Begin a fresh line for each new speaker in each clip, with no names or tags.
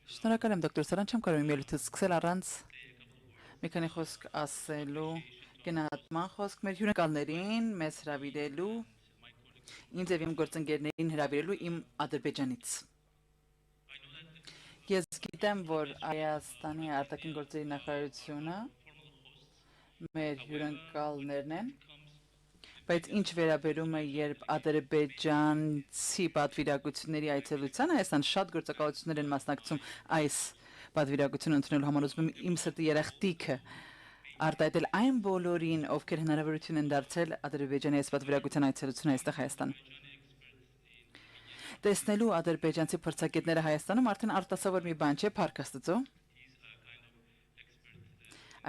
Շնորհակալ եմ դոկտոր Սարան, չեմ կարող իմ ելույթը սկսել առանց մի քանի խոսք ասելու գնահատման խոսք մեր հյուրընկալներին մեզ հրավիրելու ինձ եւ իմ գործընկերներին հրավիրելու իմ Ադրբեջանից։ Ես գիտեմ, որ Հայաստանի արտաքին գործերի նախարարությունը մեր հյուրընկալներն են, բայց ինչ վերաբերում է երբ ադրբեջանցի պատվիրակությունների այցելության Հայաստան շատ գործակալություններ են մասնակցում այս պատվիրակությունը ընդունելու համար ուզում եմ իմ սրտի երախտիկը արտահայտել այն բոլորին, ովքեր հնարավորություն են դարձել Ադրբեջանի այս պատվիրակության այցելությունը այստեղ Հայաստան։ Տեսնելու ադրբեջանցի փորձագետները Հայաստանում արդեն արտասովոր մի բան չէ, փառք Աստծո։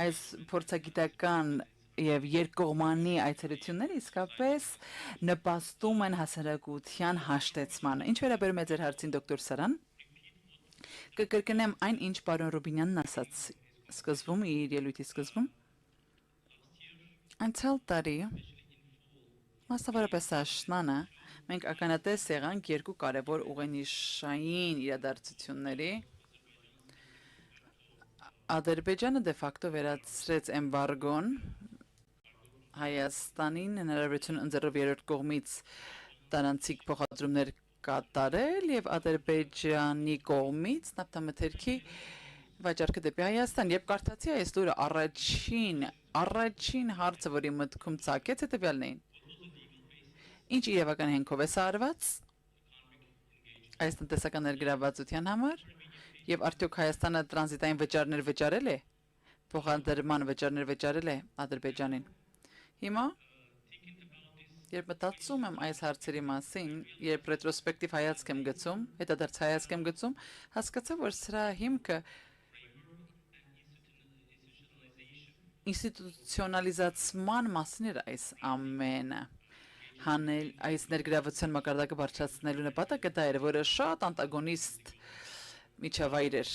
Այս փորձագիտական եւ երկկողմանի այցելությունները իսկապես նպաստում են հասարակության հաշտեցմանը։ Ինչ վերաբերում է ձեր հարցին դոկտոր Սարան, կկրկնեմ այն, ինչ պարոն Ռուբինյանն ասաց սկզբում, իր ելույթի սկզբում։ Անցյալ տարի, մասնավորապես աշնանը, մենք ականատես եղանք երկու կարևոր ուղենիշային իրադարձությունների։ Ադրբեջանը դե ֆակտո վերացրեց էմբարգոն Հայաստանին հնարավորություն ընձեռով երրորդ կողմից տարանցիկ փոխադրումներ կատարել եւ Ադրբեջանի կողմից նավթամթերքի վաճառքը դեպի Հայաստան։ Երբ կարդացի այս լուրը առաջին հարցը, որի մտքում ծագեց, հետեւյալն էին. Ինչ իրավական հենքով է սա արված այս տնտեսական ներգրավվածության համար եւ արդյոք Հայաստանը տրանզիտային վճարներ վճարել է, փոխադրման վճարներ վճարել է Ադրբեջանին։ Հիմա երբ մտածում եմ այս հարցերի մասին, երբ ռետրոսպեկտիվ հայացք եմ գցում, հետադարձ հայացք եմ գցում, հասկացա, որ սրա հիմքը ինստիտուցիոնալիզացման մասին էր այս ամենը։ Հանել այս ներգրավության մակարդակը բարձրացնելու նպատակը դա էր, որը շատ անտագոնիստ միջավայր էր,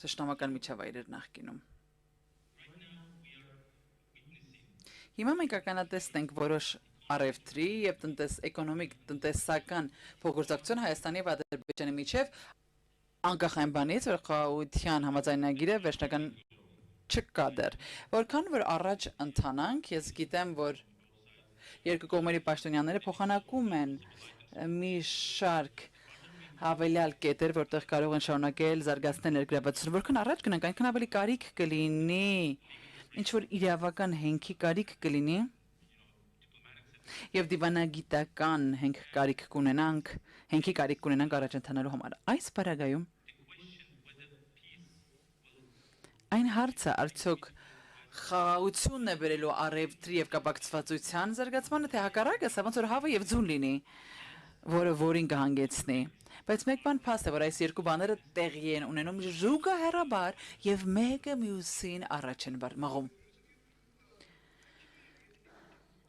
ճշտամական միջավայր էր նախկինում։ Հիմա մենք ականատես ենք որոշ առևտրի եւ էկոնոմիկ տնտեսական փոխգործակցություն Հայաստանի եւ Ադրբեջանի միջև անկախ այն բանից, որ խաղաղության համաձայնագիրը վերջնական չկա դեռ։ Որքան որ առաջ ընթանանք, ես գիտեմ, որ երկու կողմերի պաշտոնյաները փոխանակում են մի շարք հավելյալ կետեր, որտեղ կարող են շարունակել զարգացնել ներգրավվածությունը, որքան առաջ գնանք, այնքան ավելի կարիք կլինի, ինչ որ իրավական հենքի կարիք կլինի եւ դիվանագիտական հենքի կարիք կունենանք առաջ ընթանալու համար։ Այս պարագայում այն հարցը արդյոք խաղաղությունն է բերելու առևտրի եւ կապակցվածության զարգացմանը, թե հակառակը, սա ոնց որ հավը եւ ձուն լինի, որին կհանգեցնի։ Բայց մեկ բան փաստ է, որ այս երկու բաները տեղի են ունենում զուգահեռաբար եւ մեկը մյուսին առաջ են մղում։